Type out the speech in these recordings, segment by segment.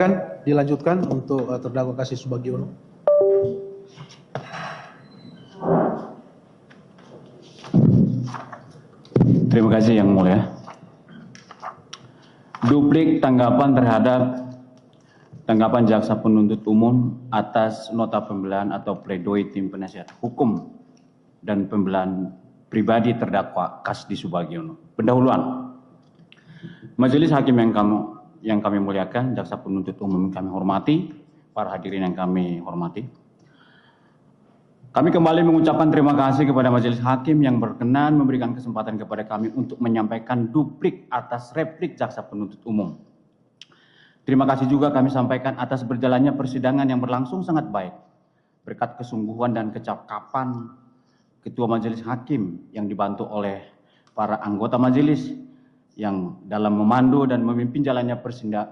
Kan dilanjutkan untuk terdakwa kasus Subagiono. Terima kasih Yang Mulia. Duplik tanggapan terhadap tanggapan jaksa penuntut umum atas nota pembelaan atau pledoi tim penasihat hukum dan pembelaan pribadi terdakwa Kasdi Subagiono. Pendahuluan. Majelis hakim yang kami muliakan, jaksa penuntut umum yang kami hormati, para hadirin yang kami hormati. Kami kembali mengucapkan terima kasih kepada majelis hakim yang berkenan memberikan kesempatan kepada kami untuk menyampaikan duplik atas replik jaksa penuntut umum. Terima kasih juga kami sampaikan atas berjalannya persidangan yang berlangsung sangat baik, berkat kesungguhan dan kecakapan Ketua Majelis Hakim yang dibantu oleh para anggota majelis yang dalam memandu dan memimpin jalannya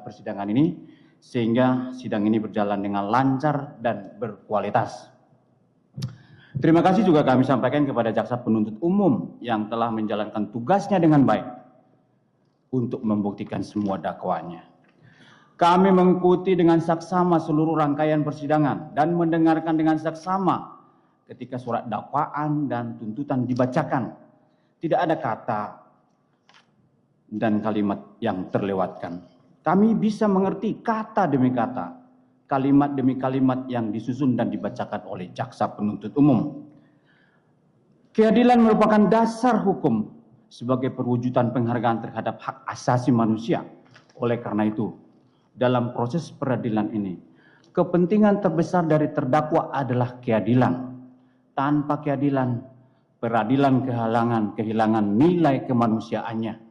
persidangan ini, sehingga sidang ini berjalan dengan lancar dan berkualitas. Terima kasih juga kami sampaikan kepada jaksa penuntut umum yang telah menjalankan tugasnya dengan baik untuk membuktikan semua dakwaannya. Kami mengikuti dengan saksama seluruh rangkaian persidangan dan mendengarkan dengan saksama ketika surat dakwaan dan tuntutan dibacakan. Tidak ada kata dan kalimat yang terlewatkan. Kami bisa mengerti kata demi kata, kalimat demi kalimat yang disusun dan dibacakan oleh jaksa penuntut umum. Keadilan merupakan dasar hukum sebagai perwujudan penghargaan terhadap hak asasi manusia. Oleh karena itu, dalam proses peradilan ini, kepentingan terbesar dari terdakwa adalah keadilan. Tanpa keadilan, peradilan kehilangan nilai kemanusiaannya.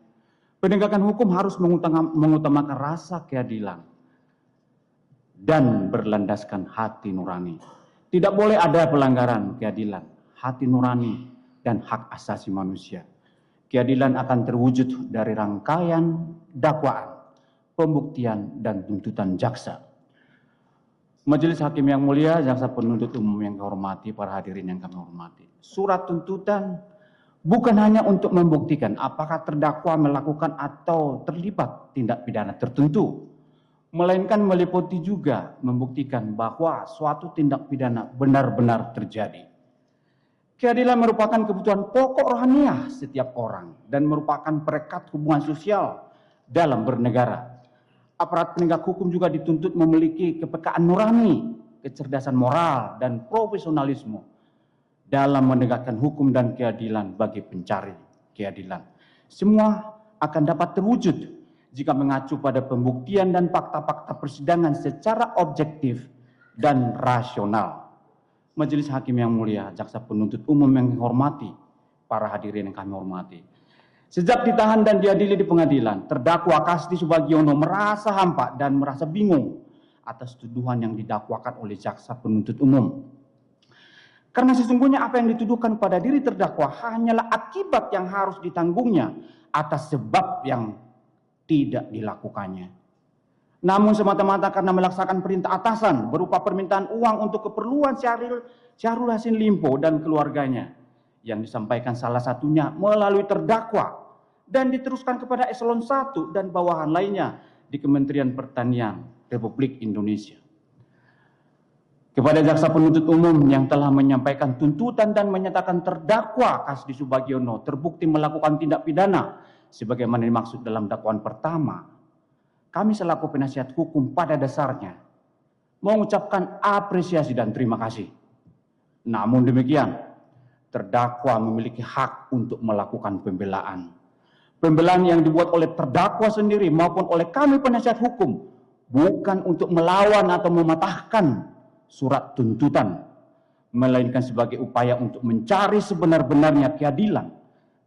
Penegakan hukum harus mengutamakan rasa keadilan dan berlandaskan hati nurani. Tidak boleh ada pelanggaran keadilan, hati nurani, dan hak asasi manusia. Keadilan akan terwujud dari rangkaian dakwaan, pembuktian, dan tuntutan jaksa. Majelis hakim yang mulia, jaksa penuntut umum yang kami hormati, para hadirin yang kami hormati. Surat tuntutan bukan hanya untuk membuktikan apakah terdakwa melakukan atau terlibat tindak pidana tertentu, melainkan meliputi juga membuktikan bahwa suatu tindak pidana benar-benar terjadi. Keadilan merupakan kebutuhan pokok rohaniah setiap orang dan merupakan perekat hubungan sosial dalam bernegara. Aparat penegak hukum juga dituntut memiliki kepekaan nurani, kecerdasan moral, dan profesionalisme dalam menegakkan hukum dan keadilan bagi pencari keadilan. Semua akan dapat terwujud jika mengacu pada pembuktian dan fakta-fakta persidangan secara objektif dan rasional. Majelis hakim yang mulia, jaksa penuntut umum yang kami hormati, para hadirin yang kami hormati. Sejak ditahan dan diadili di pengadilan, terdakwa Kasdi Subagiono merasa hampa dan merasa bingung atas tuduhan yang didakwakan oleh jaksa penuntut umum. Karena sesungguhnya apa yang dituduhkan pada diri terdakwa hanyalah akibat yang harus ditanggungnya atas sebab yang tidak dilakukannya. Namun semata-mata karena melaksanakan perintah atasan berupa permintaan uang untuk keperluan Syahrul Yassin Limpo dan keluarganya yang disampaikan salah satunya melalui terdakwa dan diteruskan kepada eselon 1 dan bawahan lainnya di Kementerian Pertanian Republik Indonesia. Kepada jaksa penuntut umum yang telah menyampaikan tuntutan dan menyatakan terdakwa Kasdi Subagiono terbukti melakukan tindak pidana sebagaimana dimaksud dalam dakwaan pertama, kami selaku penasihat hukum pada dasarnya mengucapkan apresiasi dan terima kasih. Namun demikian, terdakwa memiliki hak untuk melakukan pembelaan. Pembelaan yang dibuat oleh terdakwa sendiri maupun oleh kami penasihat hukum bukan untuk melawan atau mematahkan surat tuntutan, melainkan sebagai upaya untuk mencari sebenar-benarnya keadilan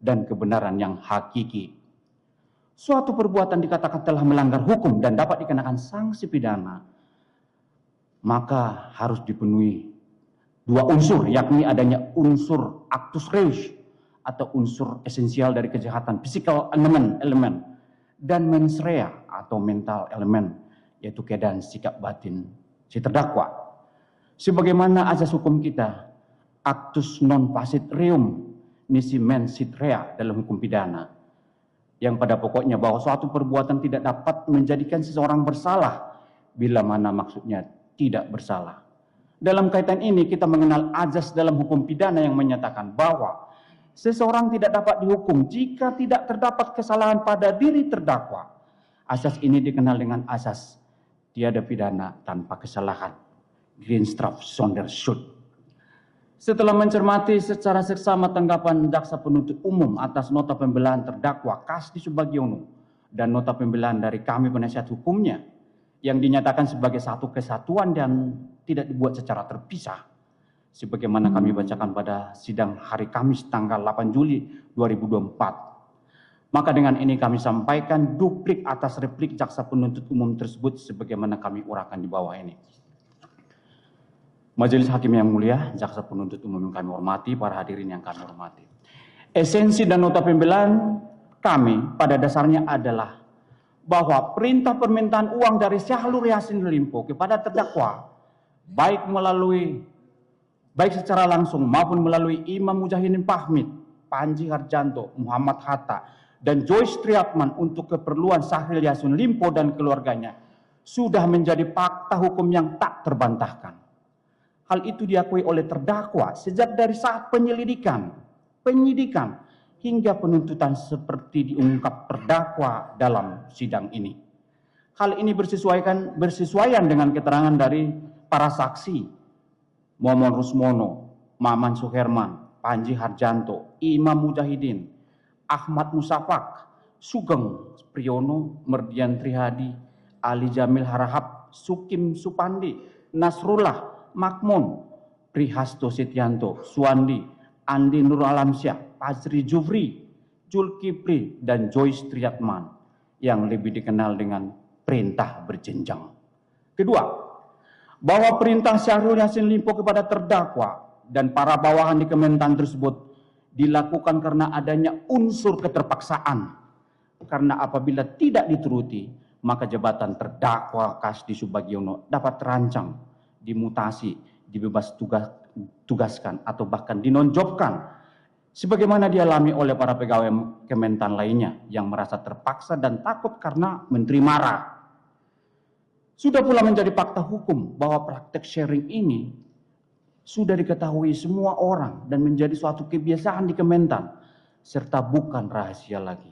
dan kebenaran yang hakiki. Suatu perbuatan dikatakan telah melanggar hukum dan dapat dikenakan sanksi pidana, maka harus dipenuhi dua unsur, yakni adanya unsur actus reus atau unsur esensial dari kejahatan, physical element, dan mens rea atau mental element, yaitu keadaan sikap batin si terdakwa. Sebagaimana azas hukum kita, actus non facit reum nisi mens sit rea dalam hukum pidana, yang pada pokoknya bahwa suatu perbuatan tidak dapat menjadikan seseorang bersalah bila mana maksudnya tidak bersalah. Dalam kaitan ini kita mengenal azas dalam hukum pidana yang menyatakan bahwa seseorang tidak dapat dihukum jika tidak terdapat kesalahan pada diri terdakwa. Asas ini dikenal dengan asas tiada pidana tanpa kesalahan. Greenstraff Sonderschuld. Setelah mencermati secara seksama tanggapan jaksa penuntut umum atas nota pembelaan terdakwa Kasdi Subagiono dan nota pembelaan dari kami penasihat hukumnya yang dinyatakan sebagai satu kesatuan dan tidak dibuat secara terpisah, sebagaimana kami bacakan pada sidang hari Kamis tanggal 8 Juli 2024. Maka dengan ini kami sampaikan duplik atas replik jaksa penuntut umum tersebut sebagaimana kami uraikan di bawah ini. Majelis Hakim yang mulia, jaksa penuntut umum yang kami hormati, para hadirin yang kami hormati. Esensi dan nota pembelaan kami pada dasarnya adalah bahwa perintah permintaan uang dari Syahrul Yassin Limpo kepada terdakwa baik secara langsung maupun melalui Imam Mujahidin Fahmi, Panji Harjanto, Muhammad Hatta, dan Joyce Triatman untuk keperluan Syahrul Yassin Limpo dan keluarganya sudah menjadi fakta hukum yang tak terbantahkan. Hal itu diakui oleh terdakwa sejak dari saat penyidikan hingga penuntutan seperti diungkap terdakwa dalam sidang ini. Hal ini bersesuaian dengan keterangan dari para saksi Momon Rusmono, Maman Suherman, Panji Harjanto, Imam Mujahidin, Ahmad Musafak, Sugeng Priyono, Merdian Trihadi, Ali Jamil Harahap, Sukim Supandi, Nasrullah, Makmun, Prihasto Setianto, Suwandi, Andi Nur Alamsyah, Fazri Jufri, Julkipli, dan Joyce Triatman yang lebih dikenal dengan perintah berjenjang. Kedua, bahwa perintah Syahrul Yassin Limpo kepada terdakwa dan para bawahan di Kementan tersebut dilakukan karena adanya unsur keterpaksaan. Karena apabila tidak dituruti, maka jabatan terdakwa Kasdi Subagiono dapat terancam, dimutasi, dibebas tugaskan atau bahkan dinonjobkan sebagaimana dialami oleh para pegawai Kementan lainnya yang merasa terpaksa dan takut karena menteri marah. Sudah pula menjadi fakta hukum bahwa praktek sharing ini sudah diketahui semua orang dan menjadi suatu kebiasaan di Kementan serta bukan rahasia lagi.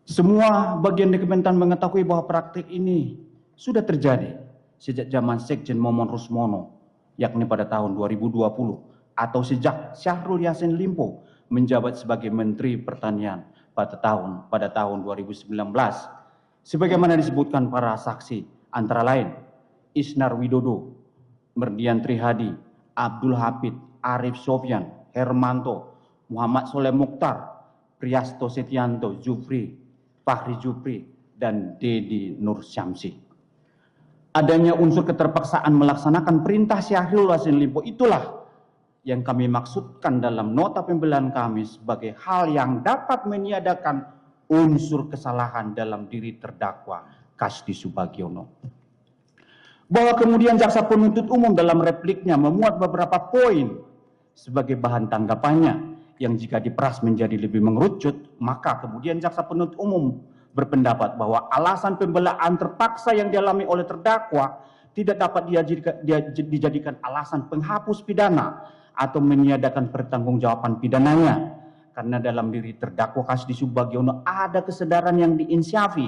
Semua bagian di Kementan mengetahui bahwa praktek ini sudah terjadi sejak zaman Sekjen Momon Rusmono, yakni pada tahun 2020 atau sejak Syahrul Yassin Limpo menjabat sebagai Menteri Pertanian pada tahun 2019. Sebagaimana disebutkan para saksi antara lain Isnar Widodo, Merdian Trihadi, Abdul Hafid, Arif Sofyan, Hermanto, Muhammad Soleh Mukhtar, Priasto Setianto, Jufri, Fahri Jufri, dan Dedi Nur Syamsi. Adanya unsur keterpaksaan melaksanakan perintah Syahrul Yassin Limpo itulah yang kami maksudkan dalam nota pembelaan kami sebagai hal yang dapat meniadakan unsur kesalahan dalam diri terdakwa Kasdi Subagiono. Bahwa kemudian jaksa penuntut umum dalam repliknya memuat beberapa poin sebagai bahan tanggapannya yang jika diperas menjadi lebih mengerucut, maka kemudian jaksa penuntut umum berpendapat bahwa alasan pembelaan terpaksa yang dialami oleh terdakwa tidak dapat dijadikan alasan penghapus pidana atau meniadakan pertanggungjawaban pidananya, karena dalam diri terdakwa Kasdi Subagiono ada kesadaran yang diinsyafi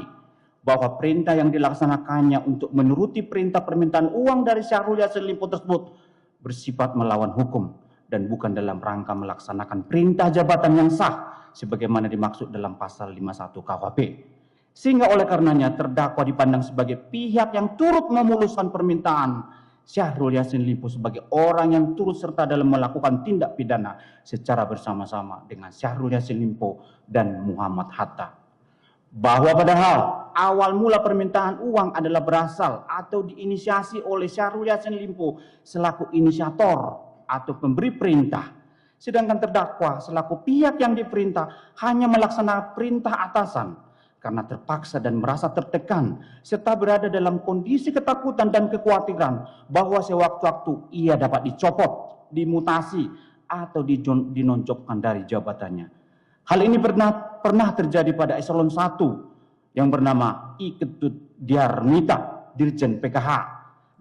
bahwa perintah yang dilaksanakannya untuk menuruti perintah permintaan uang dari Syahrul Yassin Limpo tersebut bersifat melawan hukum dan bukan dalam rangka melaksanakan perintah jabatan yang sah sebagaimana dimaksud dalam pasal 51 KUHP. Sehingga oleh karenanya terdakwa dipandang sebagai pihak yang turut memuluskan permintaan Syahrul Yassin Limpo sebagai orang yang turut serta dalam melakukan tindak pidana secara bersama-sama dengan Syahrul Yassin Limpo dan Muhammad Hatta. Bahwa padahal awal mula permintaan uang adalah berasal atau diinisiasi oleh Syahrul Yassin Limpo selaku inisiator atau pemberi perintah, sedangkan terdakwa selaku pihak yang diperintah hanya melaksanakan perintah atasan karena terpaksa dan merasa tertekan serta berada dalam kondisi ketakutan dan kekhawatiran bahwa sewaktu-waktu ia dapat dicopot, dimutasi atau dinonjobkan dari jabatannya. Hal ini pernah terjadi pada eselon 1 yang bernama I Ketut Diarmita, Dirjen PKH,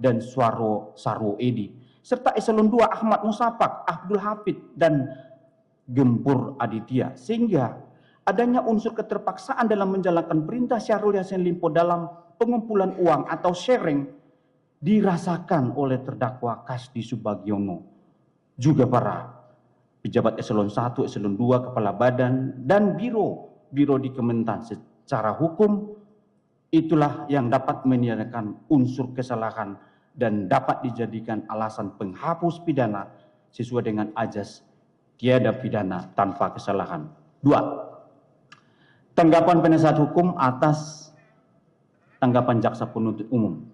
dan Sarwo Edi, serta Eselon 2 Ahmad Musapak, Abdul Hafid, dan Gempur Aditya, sehingga adanya unsur keterpaksaan dalam menjalankan perintah Syahrul Yassin Limpo dalam pengumpulan uang atau sharing dirasakan oleh terdakwa Kasdi Subagiono, juga para pejabat Eselon 1, Eselon 2, Kepala Badan, dan Biro di Kementan. Secara hukum, itulah yang dapat menyatakan unsur kesalahan dan dapat dijadikan alasan penghapus pidana sesuai dengan azas tiada pidana tanpa kesalahan. 2. Tanggapan penasihat hukum atas tanggapan jaksa penuntut umum.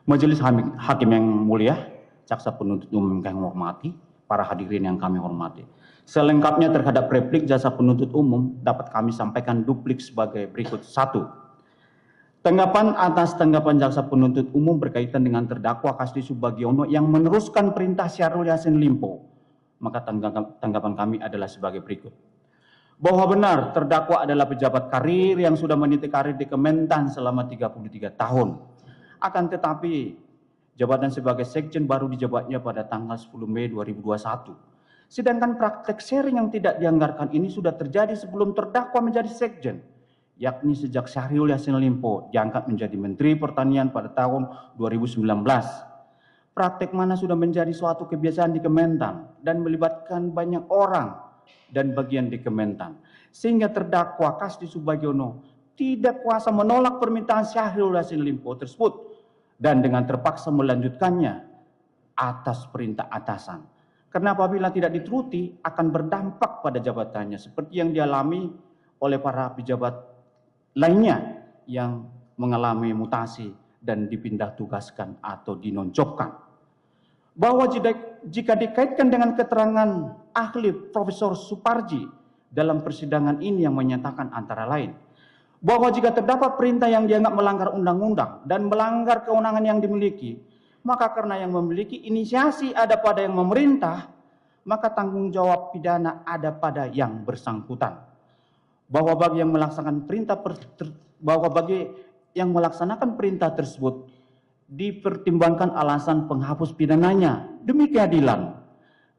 Majelis Hakim yang mulia, jaksa penuntut umum yang kami hormati, para hadirin yang kami hormati. Selengkapnya terhadap replik jaksa penuntut umum dapat kami sampaikan duplik sebagai berikut. 1. Tanggapan atas tanggapan jaksa penuntut umum berkaitan dengan terdakwa Kasdi Subagiono yang meneruskan perintah Syahrul Yassin Limpo. Maka tanggapan kami adalah sebagai berikut. Bahwa benar terdakwa adalah pejabat karir yang sudah meniti karir di Kementan selama 33 tahun. Akan tetapi, jabatan sebagai sekjen baru dijabatnya pada tanggal 10 Mei 2021. Sedangkan praktek sharing yang tidak dianggarkan ini sudah terjadi sebelum terdakwa menjadi sekjen, yakni sejak Syahrul Yassin Limpo diangkat menjadi Menteri Pertanian pada tahun 2019. Praktek mana sudah menjadi suatu kebiasaan di Kementan dan melibatkan banyak orang dan bagian di Kementan, sehingga terdakwa Kasdi Subagiono tidak kuasa menolak permintaan Syahrul Yassin Limpo tersebut dan dengan terpaksa melanjutkannya atas perintah atasan. Karena apabila tidak dituruti akan berdampak pada jabatannya seperti yang dialami oleh para pejabat lainnya yang mengalami mutasi dan dipindah tugaskan atau dinonjolkan. Bahwa jika dikaitkan dengan keterangan ahli Profesor Suparji dalam persidangan ini yang menyatakan antara lain, bahwa jika terdapat perintah yang dianggap melanggar undang-undang dan melanggar kewenangan yang dimiliki, maka karena yang memiliki inisiasi ada pada yang memerintah, maka tanggung jawab pidana ada pada yang bersangkutan. Bahwa bagi yang melaksanakan perintah tersebut dipertimbangkan alasan penghapus pidananya demi keadilan,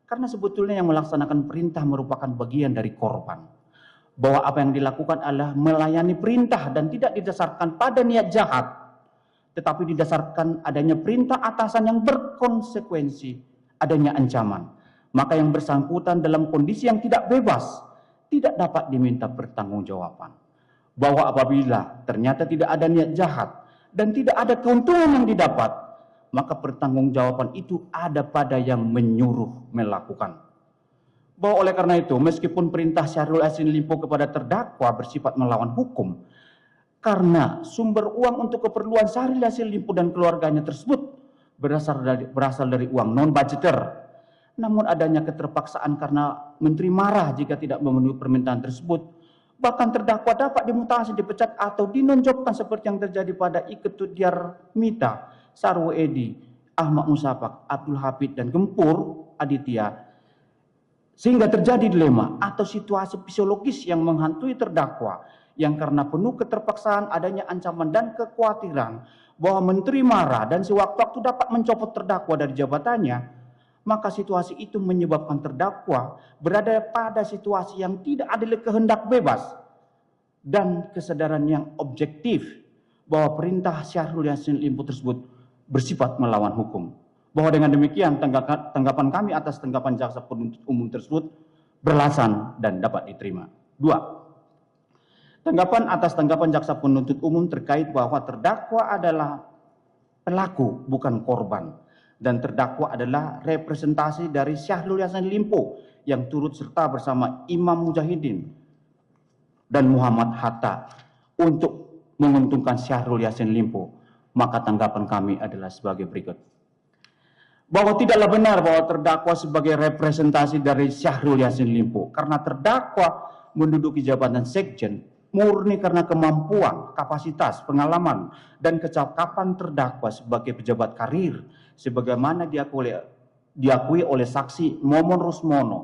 karena sebetulnya yang melaksanakan perintah merupakan bagian dari korban. Bahwa apa yang dilakukan adalah melayani perintah dan tidak didasarkan pada niat jahat, tetapi didasarkan adanya perintah atasan yang berkonsekuensi adanya ancaman. Maka yang bersangkutan dalam kondisi yang tidak bebas tidak dapat diminta pertanggungjawaban. Bahwa apabila ternyata tidak ada niat jahat dan tidak ada keuntungan yang didapat, maka pertanggungjawaban itu ada pada yang menyuruh melakukan. Bahwa oleh karena itu, meskipun perintah Syahrul Yassin Limpo kepada terdakwa bersifat melawan hukum, karena sumber uang untuk keperluan Syahrul Yassin Limpo dan keluarganya tersebut berasal dari uang non-budgeter, namun adanya keterpaksaan karena menteri marah jika tidak memenuhi permintaan tersebut, bahkan terdakwa dapat dimutasi, dipecat, atau dinonjolkan seperti yang terjadi pada I Ketut Diarmita, Sarwo Edi, Ahmad Musapak, Abdul Hafid, dan Gempur Aditya, sehingga terjadi dilema atau situasi fisiologis yang menghantui terdakwa yang karena penuh keterpaksaan adanya ancaman dan kekhawatiran bahwa menteri marah dan sewaktu-waktu dapat mencopot terdakwa dari jabatannya, maka situasi itu menyebabkan terdakwa berada pada situasi yang tidak ada kehendak bebas dan kesadaran yang objektif bahwa perintah Syahrul Yassin Limpo tersebut bersifat melawan hukum. Bahwa dengan demikian tanggapan kami atas tanggapan jaksa penuntut umum tersebut beralasan dan dapat diterima. 2. Tanggapan atas tanggapan jaksa penuntut umum terkait bahwa terdakwa adalah pelaku bukan korban dan terdakwa adalah representasi dari Syahrul Yassin Limpo yang turut serta bersama Imam Mujahidin dan Muhammad Hatta untuk menguntungkan Syahrul Yassin Limpo, maka tanggapan kami adalah sebagai berikut. Bahwa tidaklah benar bahwa terdakwa sebagai representasi dari Syahrul Yassin Limpo karena terdakwa menduduki jabatan sekjen murni karena kemampuan, kapasitas, pengalaman, dan kecakapan terdakwa sebagai pejabat karir sebagaimana diakui oleh saksi Momon Rusmono,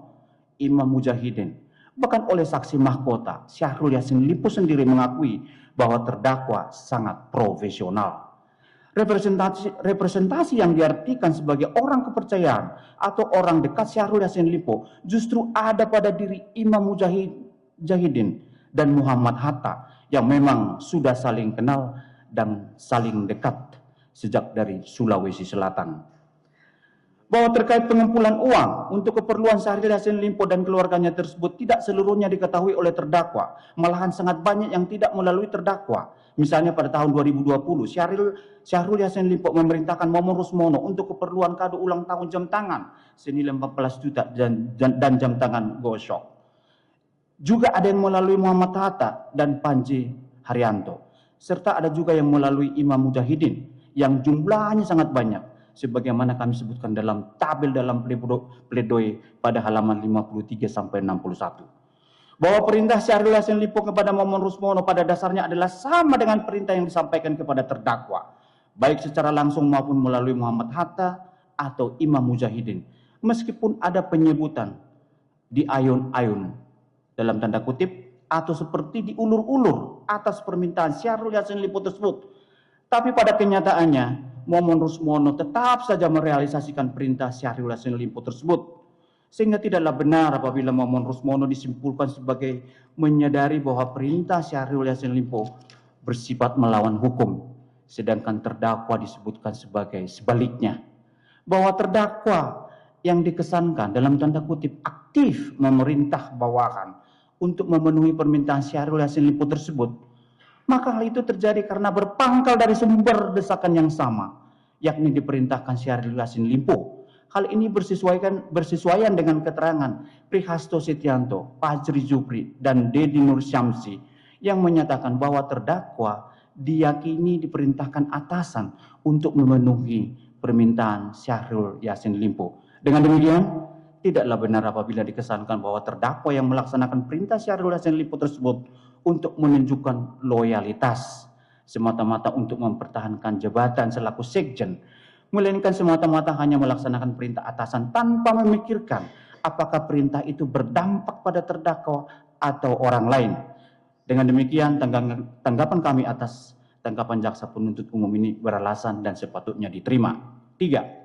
Imam Mujahidin, Bahkan oleh saksi mahkota, Syahrul Yassin Limpo sendiri mengakui bahwa terdakwa sangat profesional. Representasi yang diartikan sebagai orang kepercayaan atau orang dekat Syahrul Yassin Limpo justru ada pada diri Imam Mujahidin dan Muhammad Hatta yang memang sudah saling kenal dan saling dekat sejak dari Sulawesi Selatan. Bahwa terkait pengumpulan uang untuk keperluan Syahrul Yassin Limpo dan keluarganya tersebut tidak seluruhnya diketahui oleh terdakwa, malahan sangat banyak yang tidak melalui terdakwa. Misalnya pada tahun 2020, Syahrul Yassin Limpo memerintahkan Momon Rusmono untuk keperluan kado ulang tahun jam tangan senilai 14 juta dan jam tangan gosok. Juga ada yang melalui Muhammad Hatta dan Panji Haryanto, serta ada juga yang melalui Imam Mujahidin yang jumlahnya sangat banyak, sebagaimana kami sebutkan dalam tabel dalam pledoi pada halaman 53 sampai 61. Bahwa perintah Syahrul Yassin Limpo kepada Momon Rusmono pada dasarnya adalah sama dengan perintah yang disampaikan kepada terdakwa, baik secara langsung maupun melalui Muhammad Hatta atau Imam Mujahidin. Meskipun ada penyebutan di ayun-ayun dalam tanda kutip atau seperti diulur-ulur atas permintaan Syahrul Yassin Limpo tersebut, tapi pada kenyataannya Momon Rusmono tetap saja merealisasikan perintah Syahrul Yassin Limpo tersebut. Sehingga tidaklah benar apabila Momon Rusmono disimpulkan sebagai menyadari bahwa perintah Syahrul Yassin Limpo bersifat melawan hukum, sedangkan terdakwa disebutkan sebagai sebaliknya. Bahwa terdakwa yang dikesankan dalam tanda kutip aktif memerintah bawahan untuk memenuhi permintaan Syahrul Yassin Limpo tersebut, maka hal itu terjadi karena berpangkal dari sumber desakan yang sama, yakni diperintahkan Syahrul Yassin Limpo. Hal ini bersesuaian dengan keterangan Prihasto Setianto, Fajri Zubri, dan Dedi Nur Syamsi yang menyatakan bahwa terdakwa diyakini diperintahkan atasan untuk memenuhi permintaan Syahrul Yassin Limpo. Dengan demikian, tidaklah benar apabila dikesankan bahwa terdakwa yang melaksanakan perintah Syahrul Yassin Limpo tersebut untuk menunjukkan loyalitas semata-mata untuk mempertahankan jabatan selaku sekjen, melainkan semata-mata hanya melaksanakan perintah atasan tanpa memikirkan apakah perintah itu berdampak pada terdakwa atau orang lain. Dengan demikian, tanggapan kami atas tanggapan jaksa penuntut umum ini beralasan dan sepatutnya diterima. 3.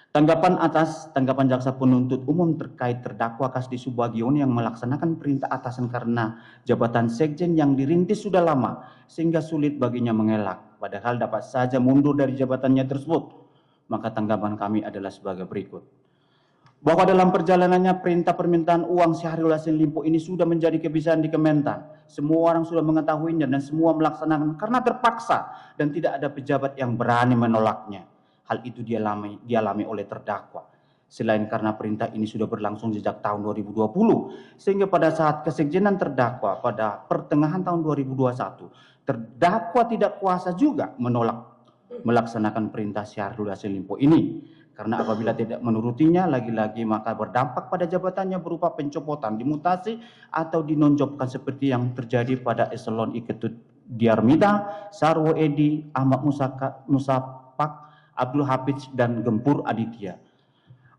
Tanggapan atas tanggapan jaksa penuntut umum terkait terdakwa Kasdi Subagiono yang melaksanakan perintah atasan karena jabatan sekjen yang dirintis sudah lama sehingga sulit baginya mengelak, padahal dapat saja mundur dari jabatannya tersebut. Maka tanggapan kami adalah sebagai berikut. Bahwa dalam perjalanannya perintah permintaan uang Syahrul Yassin Limpo ini sudah menjadi kebiasaan di Kementan. Semua orang sudah mengetahuinya dan semua melaksanakan karena terpaksa dan tidak ada pejabat yang berani menolaknya. Hal itu dialami oleh terdakwa. Selain karena perintah ini sudah berlangsung sejak tahun 2020, sehingga pada saat kesekjenan terdakwa pada pertengahan tahun 2021, terdakwa tidak kuasa juga menolak melaksanakan perintah Syahrul Yassin Limpo ini. Karena apabila tidak menurutinya, lagi-lagi maka berdampak pada jabatannya berupa pencopotan, dimutasi, atau dinonjobkan seperti yang terjadi pada eselon Iketut Diarmida, Sarwo Edi, Ahmad Musapak, Abdul Hafiz, dan Gempur Aditya.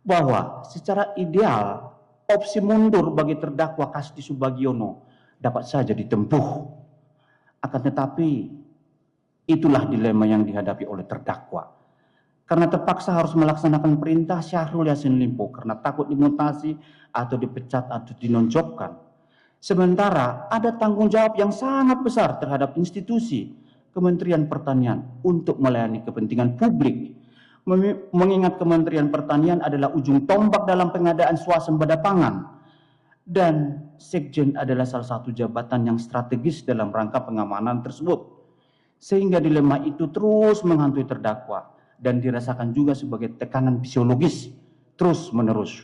Bahwa secara ideal opsi mundur bagi terdakwa Kasdi Subagiono dapat saja ditempuh. Akan tetapi itulah dilema yang dihadapi oleh terdakwa. Karena terpaksa harus melaksanakan perintah Syahrul Yassin Limpo karena takut dimutasi atau dipecat atau dinonjobkan. Sementara ada tanggung jawab yang sangat besar terhadap institusi Kementerian Pertanian untuk melayani kepentingan publik. Mengingat Kementerian Pertanian adalah ujung tombak dalam pengadaan swasembada pangan. Dan Sekjen adalah salah satu jabatan yang strategis dalam rangka pengamanan tersebut. Sehingga dilema itu terus menghantui terdakwa dan dirasakan juga sebagai tekanan fisiologis terus menerus.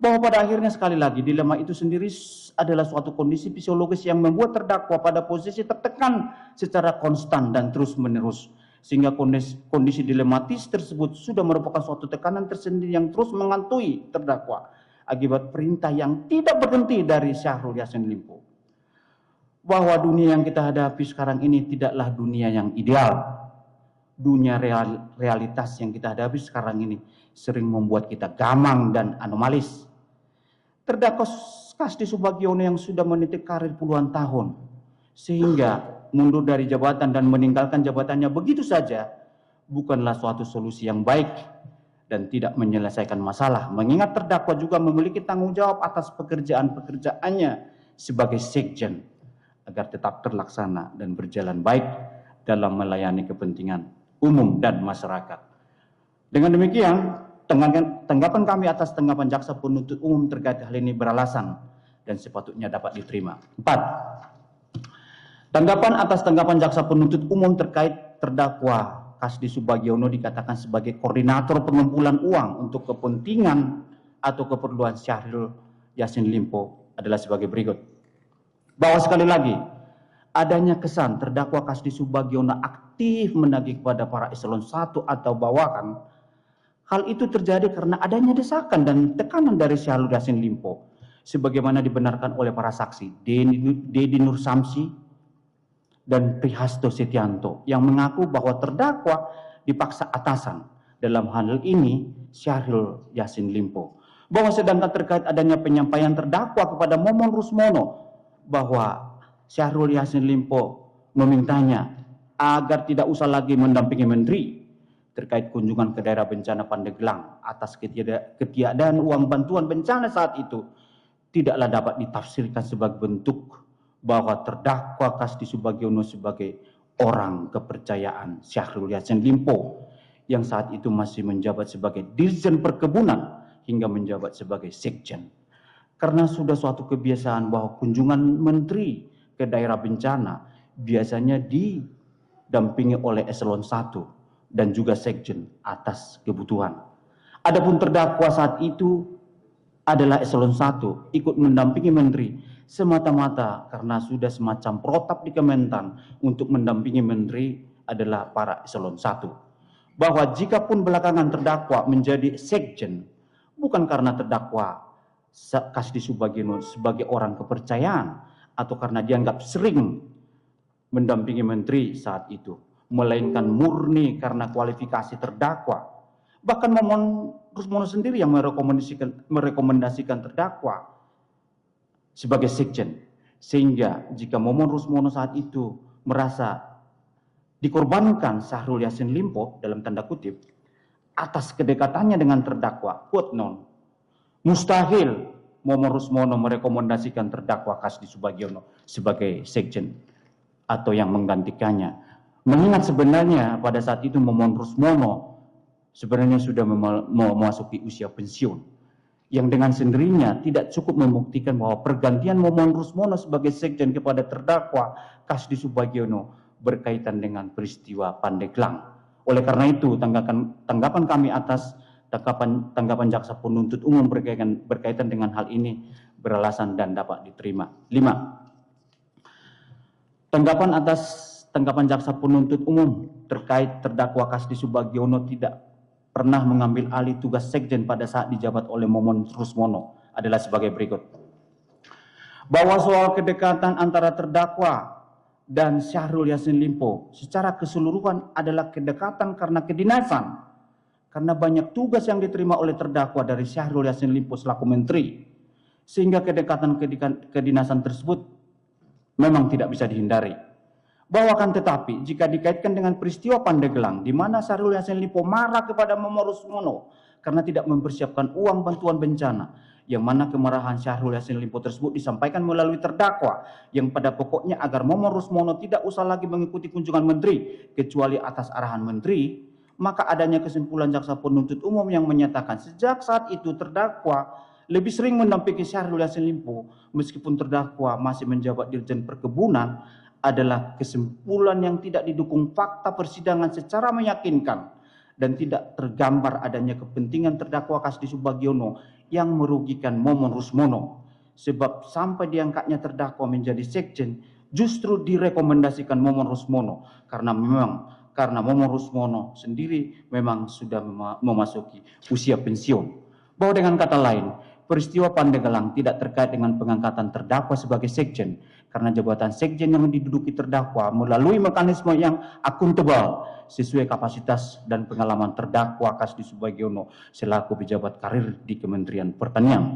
Bahwa pada akhirnya sekali lagi dilema itu sendiri adalah suatu kondisi fisiologis yang membuat terdakwa pada posisi tertekan secara konstan dan terus menerus. Sehingga kondisi dilematis tersebut sudah merupakan suatu tekanan tersendiri yang terus menghantui terdakwa akibat perintah yang tidak berhenti dari Syahrul Yassin Limpo. Bahwa dunia yang kita hadapi sekarang ini tidaklah dunia yang ideal. Dunia realitas yang kita hadapi sekarang ini sering membuat kita gamang dan anomalis. Terdakwa Kasdi Subagiono yang sudah meniti karir puluhan tahun, sehingga mundur dari jabatan dan meninggalkan jabatannya begitu saja bukanlah suatu solusi yang baik dan tidak menyelesaikan masalah, mengingat terdakwa juga memiliki tanggung jawab atas pekerjaan-pekerjaannya sebagai sekjen agar tetap terlaksana dan berjalan baik dalam melayani kepentingan umum dan masyarakat. Dengan demikian, tanggapan kami atas tanggapan jaksa penuntut umum terkait hal ini beralasan dan sepatutnya dapat diterima. 4. Tanggapan atas tanggapan jaksa penuntut umum terkait terdakwa Kasdi Subagiono dikatakan sebagai koordinator pengumpulan uang untuk kepentingan atau keperluan Syahrul Yassin Limpo adalah sebagai berikut. Bahwa sekali lagi, adanya kesan terdakwa Kasdi Subagiono aktif menagih kepada para eselon 1 atau bawahan. Hal itu terjadi karena adanya desakan dan tekanan dari Syahrul Yassin Limpo, sebagaimana dibenarkan oleh para saksi Dedi Nur Samsi dan Prihasto Setianto yang mengaku bahwa terdakwa dipaksa atasan, dalam hal ini Syahrul Yassin Limpo. Bahwa sedangkan terkait adanya penyampaian terdakwa kepada Momon Rusmono bahwa Syahrul Yassin Limpo memintanya agar tidak usah lagi mendampingi menteri terkait kunjungan ke daerah bencana Pandeglang atas ketiadaan uang bantuan bencana saat itu, tidaklah dapat ditafsirkan sebagai bentuk bahwa terdakwa Kasdi Subagiono sebagai orang kepercayaan Syahrul Yassin Limpo yang saat itu masih menjabat sebagai Dirjen Perkebunan hingga menjabat sebagai sekjen. Karena sudah suatu kebiasaan bahwa kunjungan menteri ke daerah bencana biasanya didampingi oleh eselon 1 dan juga sekjen atas kebutuhan. Adapun terdakwa saat itu adalah eselon 1 ikut mendampingi menteri semata-mata karena sudah semacam protap di Kementan untuk mendampingi menteri adalah para eselon 1. Bahwa jikapun belakangan terdakwa menjadi sekjen, bukan karena terdakwa Kasdi Subagiono sebagai orang kepercayaan atau karena dianggap sering mendampingi menteri saat itu, melainkan murni karena kualifikasi terdakwa. Bahkan Momon Rusmono sendiri yang merekomendasikan terdakwa sebagai sekjen. Sehingga jika Momon Rusmono saat itu merasa dikorbankan Syahrul Yassin Limpo dalam tanda kutip atas kedekatannya dengan terdakwa, quote non, mustahil Momon Rusmono merekomendasikan terdakwa Kasdi Subagiono sebagai sekjen atau yang menggantikannya. Mengingat sebenarnya pada saat itu Momon Rusmono sebenarnya sudah memasuki usia pensiun, yang dengan sendirinya tidak cukup membuktikan bahwa pergantian Momon Rusmono sebagai sekjen kepada terdakwa Kasdi Subagiono berkaitan dengan peristiwa Pandeglang. Oleh karena itu, tanggapan kami atas tanggapan jaksa penuntut umum berkaitan dengan hal ini beralasan dan dapat diterima. 5. Tanggapan atas tanggapan jaksa penuntut umum terkait terdakwa Kasdi Subagiono tidak pernah mengambil alih tugas sekjen pada saat dijabat oleh Momon Rusmono adalah sebagai berikut. Bahwa soal kedekatan antara terdakwa dan Syahrul Yassin Limpo secara keseluruhan adalah kedekatan karena kedinasan, karena banyak tugas yang diterima oleh terdakwa dari Syahrul Yassin Limpo selaku menteri, sehingga kedekatan kedinasan tersebut memang tidak bisa dihindari. Bahwa kan tetapi jika dikaitkan dengan peristiwa Pandeglang di mana Syahrul Yassin Limpo marah kepada Momon Rusmono karena tidak mempersiapkan uang bantuan bencana, yang mana kemarahan Syahrul Yassin Limpo tersebut disampaikan melalui terdakwa yang pada pokoknya agar Momon Rusmono tidak usah lagi mengikuti kunjungan menteri kecuali atas arahan menteri, maka adanya kesimpulan jaksa penuntut umum yang menyatakan sejak saat itu terdakwa lebih sering mendampingi Syahrul Yassin Limpo meskipun terdakwa masih menjabat Dirjen Perkebunan adalah kesimpulan yang tidak didukung fakta persidangan secara meyakinkan dan tidak tergambar adanya kepentingan terdakwa Kasdi Subagiono yang merugikan Momon Rusmono, sebab sampai diangkatnya terdakwa menjadi sekjen justru direkomendasikan Momon Rusmono karena Momon Rusmono sendiri memang sudah memasuki usia pensiun. Bahwa dengan kata lain, peristiwa Pandeglang tidak terkait dengan pengangkatan terdakwa sebagai sekjen, karena jabatan sekjen yang diduduki terdakwa melalui mekanisme yang akuntabel sesuai kapasitas dan pengalaman terdakwa Kasdi Subagiono selaku pejabat karir di Kementerian Pertanian.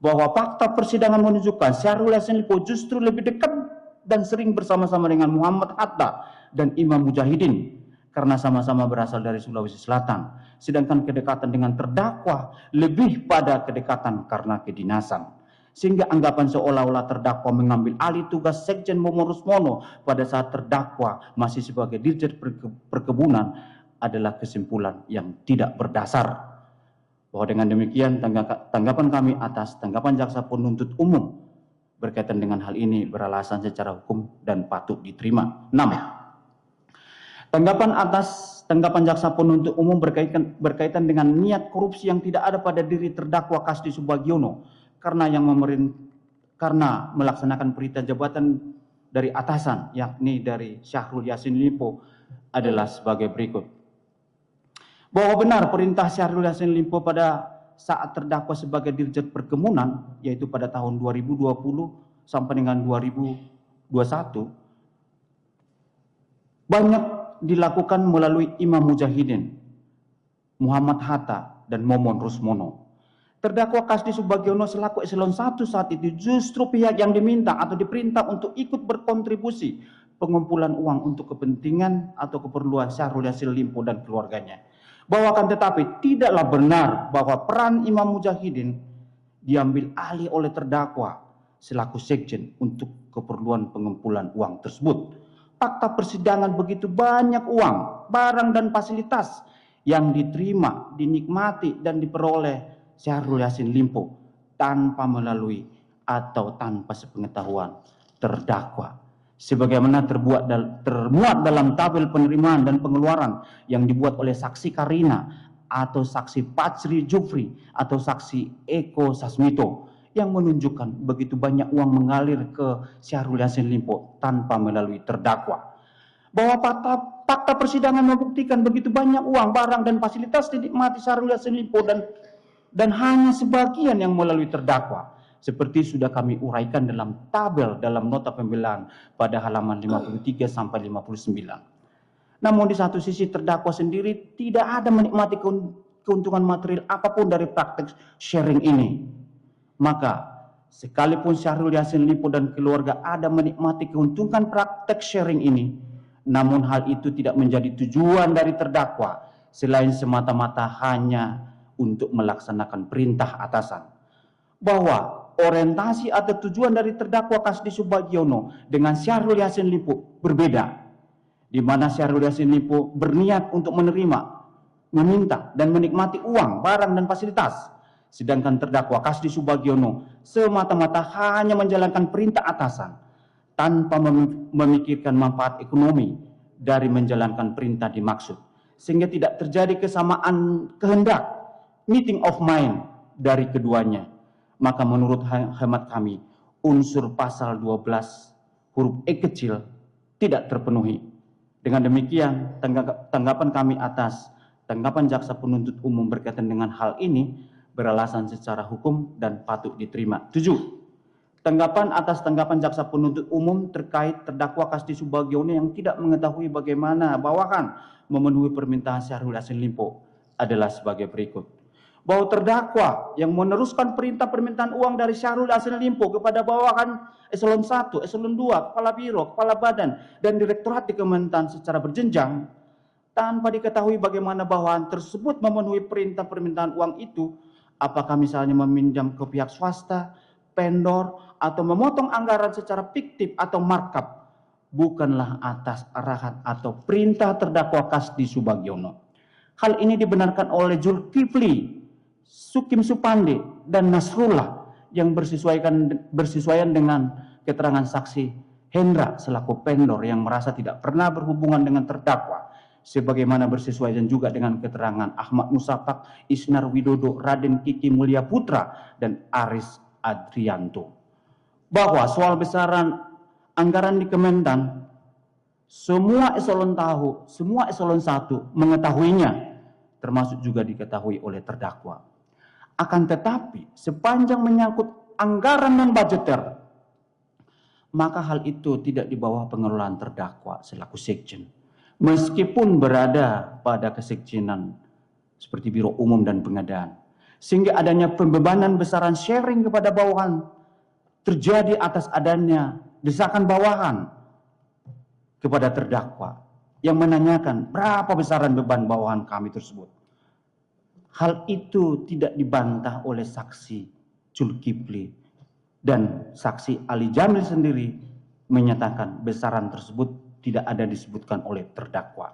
bahwa fakta persidangan menunjukkan Syahrul Yassin Limpo justru lebih dekat dan sering bersama-sama dengan Muhammad Hatta dan Imam Mujahidin karena sama-sama berasal dari Sulawesi Selatan, sedangkan kedekatan dengan terdakwa lebih pada kedekatan karena kedinasan. Sehingga anggapan seolah-olah terdakwa mengambil alih tugas Sekjen Momon Rusmono pada saat terdakwa masih sebagai Dirjen Perkebunan adalah kesimpulan yang tidak berdasar. Bahwa dengan demikian tanggapan kami atas tanggapan jaksa penuntut umum berkaitan dengan hal ini beralasan secara hukum dan patut diterima. 6. Tanggapan jaksa penuntut umum berkaitan dengan niat korupsi yang tidak ada pada diri terdakwa Kasdi Subagiono karena melaksanakan perintah jabatan dari atasan, yakni dari Syahrul Yassin Limpo, adalah sebagai berikut. Bahwa benar perintah Syahrul Yassin Limpo pada saat terdakwa sebagai Dirjen Perkebunan, yaitu pada tahun 2020 sampai dengan 2021, banyak dilakukan melalui Imam Mujahidin, Muhammad Hatta, dan Momon Rusmono. Terdakwa Kasdi Subagiono selaku eselon 1 saat itu justru pihak yang diminta atau diperintah untuk ikut berkontribusi pengumpulan uang untuk kepentingan atau keperluan Syahrul Yassin Limpo dan keluarganya. Bahwa akan tetapi tidaklah benar bahwa peran Imam Mujahidin diambil alih oleh terdakwa selaku sekjen untuk keperluan pengumpulan uang tersebut. Fakta persidangan begitu banyak uang, barang dan fasilitas yang diterima, dinikmati dan diperoleh Syahrul Yassin Limpo tanpa melalui atau tanpa sepengetahuan terdakwa. Sebagaimana termuat dalam tabel penerimaan dan pengeluaran yang dibuat oleh saksi Karina atau saksi Pachri Jufri atau saksi Eko Sasmito yang menunjukkan begitu banyak uang mengalir ke Syahrul Yassin Limpo tanpa melalui terdakwa. Bahwa fakta persidangan membuktikan begitu banyak uang, barang dan fasilitas dinikmati Syahrul Yassin Limpo dan hanya sebagian yang melalui terdakwa. Seperti sudah kami uraikan dalam tabel dalam nota pembelaan pada halaman 53 sampai 59. Namun di satu sisi terdakwa sendiri tidak ada menikmati keuntungan material apapun dari praktek sharing ini. Maka sekalipun Syahrul Yassin Limpo dan keluarga ada menikmati keuntungan praktek sharing ini, namun hal itu tidak menjadi tujuan dari terdakwa selain semata-mata hanya untuk melaksanakan perintah atasan. Bahwa orientasi atau tujuan dari terdakwa Kasdi Subagiono dengan Syahrul Yassin Limpo berbeda, di mana Syahrul Yassin Limpo berniat untuk menerima, meminta dan menikmati uang, barang dan fasilitas, sedangkan terdakwa Kasdi Subagiono semata-mata hanya menjalankan perintah atasan tanpa memikirkan manfaat ekonomi dari menjalankan perintah dimaksud, sehingga tidak terjadi kesamaan kehendak, meeting of mind dari keduanya. Maka menurut hemat kami, unsur pasal 12 huruf E kecil tidak terpenuhi. Dengan demikian, tanggapan kami atas tanggapan jaksa penuntut umum berkaitan dengan hal ini beralasan secara hukum dan patut diterima. 7. Tanggapan atas tanggapan jaksa penuntut umum terkait terdakwa Kasdi Subagiono yang tidak mengetahui bagaimana bawahan memenuhi permintaan Syahrul Yassin Limpo adalah sebagai berikut. Bahwa terdakwa yang meneruskan perintah permintaan uang dari Syahrul Yassin Limpo kepada bawahan eselon 1, eselon 2, kepala biro, kepala badan, dan direktorat di Kementan secara berjenjang, tanpa diketahui bagaimana bawahan tersebut memenuhi perintah permintaan uang itu, apakah misalnya meminjam ke pihak swasta, vendor, atau memotong anggaran secara fiktif atau markup, bukanlah atas arahan atau perintah terdakwa Kasdi Subagiono. Hal ini dibenarkan oleh Zulkifli, Sukim Supandi, dan Nasrullah yang bersesuaian dengan keterangan saksi Hendra selaku vendor yang merasa tidak pernah berhubungan dengan terdakwa, sebagaimana bersesuaian juga dengan keterangan Ahmad Musafak, Isnar Widodo, Raden Kiki Mulia Putra, dan Aris Adrianto. Bahwa soal besaran anggaran di Kementan, semua eselon 1 mengetahuinya, termasuk juga diketahui oleh terdakwa. Akan tetapi, sepanjang menyangkut anggaran non budgeter, maka hal itu tidak di bawah pengelolaan terdakwa selaku sekjen. Meskipun berada pada kesekjenan seperti Biro Umum dan Pengadaan. sehingga adanya pembebanan besaran sharing kepada bawahan terjadi atas adanya desakan bawahan kepada terdakwa yang menanyakan berapa besaran beban bawahan kami tersebut. Hal itu tidak dibantah oleh saksi Zulkifli dan saksi Ali Jamil sendiri menyatakan besaran tersebut tidak ada disebutkan oleh terdakwa.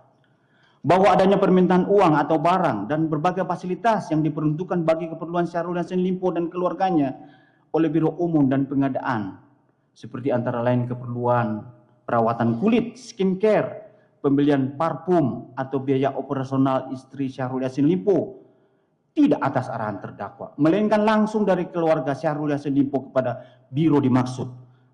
Bahwa adanya permintaan uang atau barang dan berbagai fasilitas yang diperuntukkan bagi keperluan Syahrul Yassin Limpo dan keluarganya oleh Biro Umum dan Pengadaan, seperti antara lain keperluan perawatan kulit, skincare, pembelian parfum atau biaya operasional istri Syahrul Yassin Limpo, tidak atas arahan terdakwa, melainkan langsung dari keluarga Syahrul Yassin Limpo kepada biro dimaksud.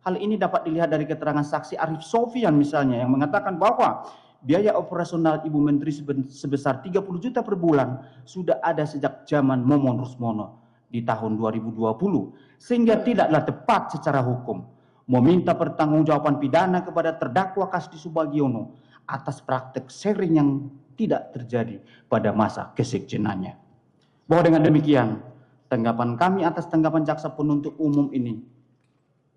Hal ini dapat dilihat dari keterangan saksi Arif Sofian misalnya yang mengatakan bahwa biaya operasional Ibu Menteri sebesar 30 juta per bulan sudah ada sejak zaman Momon Rusmono di tahun 2020, sehingga tidaklah tepat secara hukum meminta pertanggungjawaban pidana kepada terdakwa Kasdi Subagiono atas praktek sharing yang tidak terjadi pada masa kesekjenannya. Bahwa dengan demikian, tanggapan kami atas tanggapan jaksa penuntut umum ini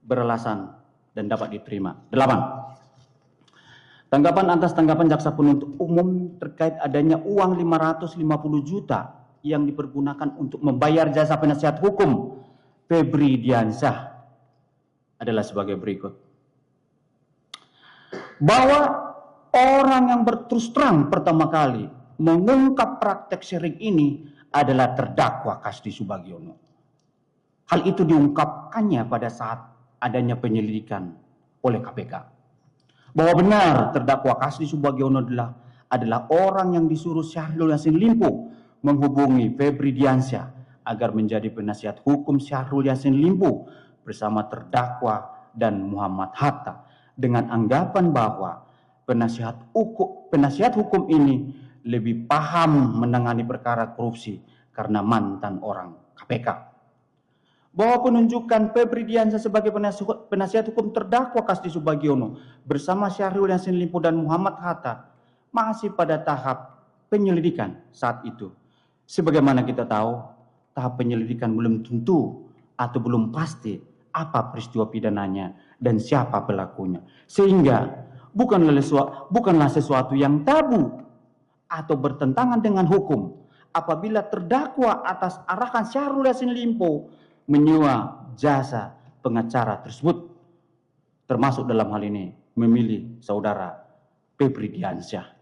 beralasan dan dapat diterima. 8. Tanggapan atas tanggapan jaksa penuntut umum terkait adanya uang 550 juta yang dipergunakan untuk membayar jasa penasihat hukum Febri Diansyah adalah sebagai berikut. Bahwa orang yang berterus terang pertama kali mengungkap praktek sharing ini adalah terdakwa Kasdi Subagiono. Hal itu diungkapkannya pada saat adanya penyelidikan oleh KPK. Bahwa benar terdakwa Kasdi Subagiono adalah orang yang disuruh Syahrul Yassin Limpo menghubungi Febri Diansyah agar menjadi penasihat hukum Syahrul Yassin Limpo bersama terdakwa dan Muhammad Hatta dengan anggapan bahwa penasihat hukum ini lebih paham menangani perkara korupsi karena mantan orang KPK. Bahwa penunjukan Febri Diansyah sebagai penasihat hukum terdakwa Kasdi Subagiono bersama Syahrul Yassin Limpo dan Muhammad Hatta masih pada tahap penyelidikan saat itu. Sebagaimana kita tahu, tahap penyelidikan belum tentu atau belum pasti apa peristiwa pidananya dan siapa pelakunya. Sehingga bukanlah sesuatu yang tabu atau bertentangan dengan hukum apabila terdakwa atas arahan Syahrul Yassin Limpo menyewa jasa pengacara tersebut, termasuk dalam hal ini memilih saudara Febri Diansyah.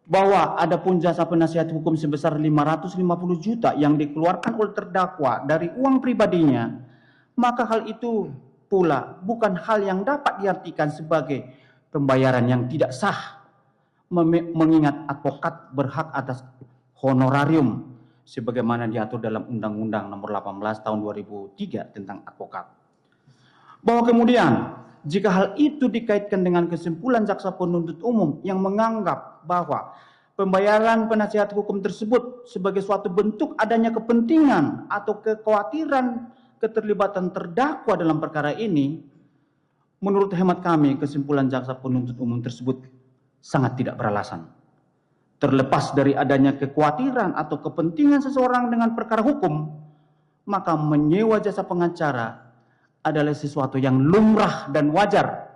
Bahwa ada pun jasa penasihat hukum sebesar 550 juta yang dikeluarkan oleh terdakwa dari uang pribadinya, maka hal itu pula bukan hal yang dapat diartikan sebagai pembayaran yang tidak sah, mengingat advokat berhak atas honorarium sebagaimana diatur dalam Undang-Undang Nomor 18 Tahun 2003 tentang advokat. Bahwa kemudian jika hal itu dikaitkan dengan kesimpulan jaksa penuntut umum yang menganggap bahwa pembayaran penasihat hukum tersebut sebagai suatu bentuk adanya kepentingan atau kekhawatiran keterlibatan terdakwa dalam perkara ini, menurut hemat kami kesimpulan jaksa penuntut umum tersebut sangat tidak beralasan. Terlepas dari adanya kekhawatiran atau kepentingan seseorang dengan perkara hukum, maka menyewa jasa pengacara adalah sesuatu yang lumrah dan wajar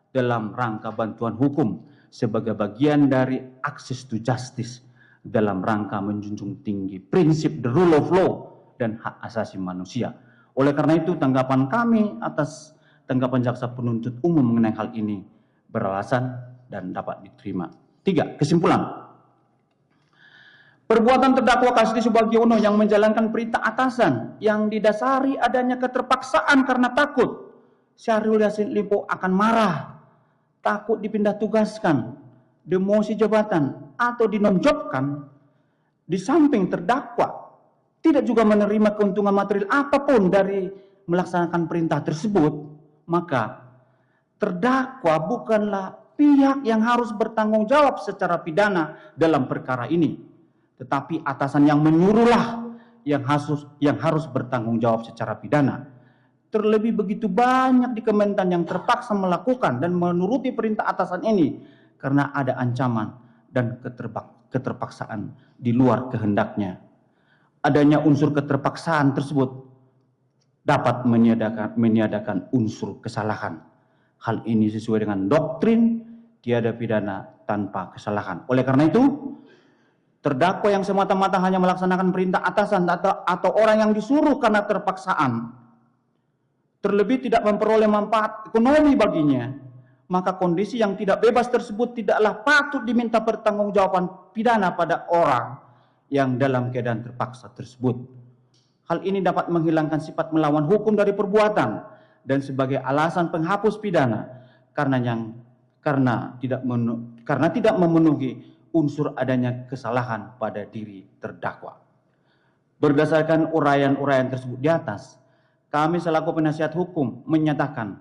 dalam rangka bantuan hukum sebagai bagian dari access to justice dalam rangka menjunjung tinggi prinsip the rule of law dan hak asasi manusia. Oleh karena itu, tanggapan kami atas tanggapan jaksa penuntut umum mengenai hal ini beralasan dan dapat diterima. 3. Kesimpulan. Perbuatan terdakwa Kasdi Subagiono yang menjalankan perintah atasan yang didasari adanya keterpaksaan karena takut Syahrul Yassin Limpo akan marah, takut dipindah tugaskan, demosi jabatan, atau dinonjobkan, di samping terdakwa tidak juga menerima keuntungan material apapun dari melaksanakan perintah tersebut, maka terdakwa bukanlah pihak yang harus bertanggung jawab secara pidana dalam perkara ini, tetapi atasan yang menyuruhlah yang harus bertanggung jawab secara pidana. Terlebih begitu banyak di Kementan yang terpaksa melakukan dan menuruti perintah atasan ini karena ada ancaman dan keterpaksaan di luar kehendaknya. adanya unsur keterpaksaan tersebut dapat meniadakan unsur kesalahan. Hal ini sesuai dengan doktrin tiada pidana tanpa kesalahan. Oleh karena itu, terdakwa yang semata-mata hanya melaksanakan perintah atasan atau orang yang disuruh karena terpaksaan, terlebih tidak memperoleh manfaat ekonomi baginya, maka kondisi yang tidak bebas tersebut tidaklah patut diminta pertanggungjawaban pidana pada orang yang dalam keadaan terpaksa tersebut. Hal ini dapat menghilangkan sifat melawan hukum dari perbuatan dan sebagai alasan penghapus pidana karena tidak memenuhi unsur adanya kesalahan pada diri terdakwa. Berdasarkan uraian-uraian tersebut di atas, kami selaku penasihat hukum menyatakan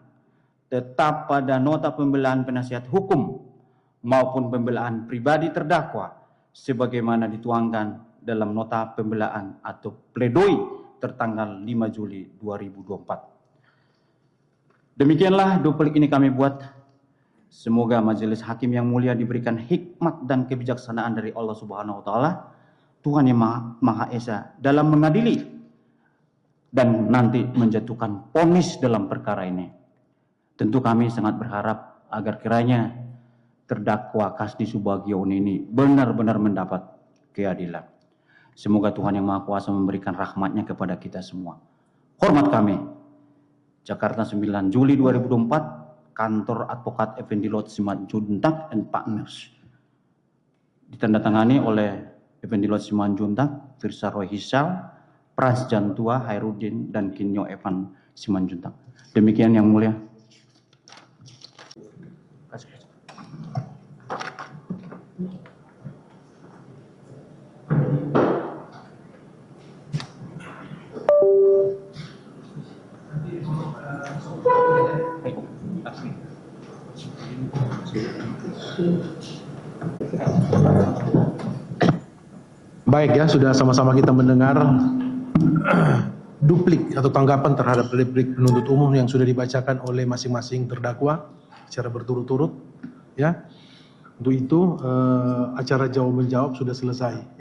tetap pada nota pembelaan penasihat hukum maupun pembelaan pribadi terdakwa sebagaimana dituangkan dalam nota pembelaan atau pledoi tertanggal 5 Juli 2024. Demikianlah duplik ini kami buat. Semoga majelis hakim yang mulia diberikan hikmat dan kebijaksanaan dari Allah Subhanahu wa taala, Tuhan yang Maha Esa, dalam mengadili dan nanti menjatuhkan vonis dalam perkara ini. Tentu kami sangat berharap agar kiranya terdakwa Kasdi Subagiono ini benar-benar mendapat keadilan. Semoga Tuhan yang Maha Kuasa memberikan rahmatnya kepada kita semua. Hormat kami, Jakarta 9 Juli 2024, Kantor Advokat Effendi Lot Simanjuntak and Partners. Ditandatangani oleh Effendi Lot Simanjuntak, Firsa Roy Hisal, Pras Jantua, Hairudin, dan Kinyo Evan Simanjuntak. Demikian yang mulia. Baik ya, sudah sama-sama kita mendengar duplik atau tanggapan terhadap replik penuntut umum yang sudah dibacakan oleh masing-masing terdakwa secara berturut-turut. Ya, untuk itu acara jawab menjawab sudah selesai.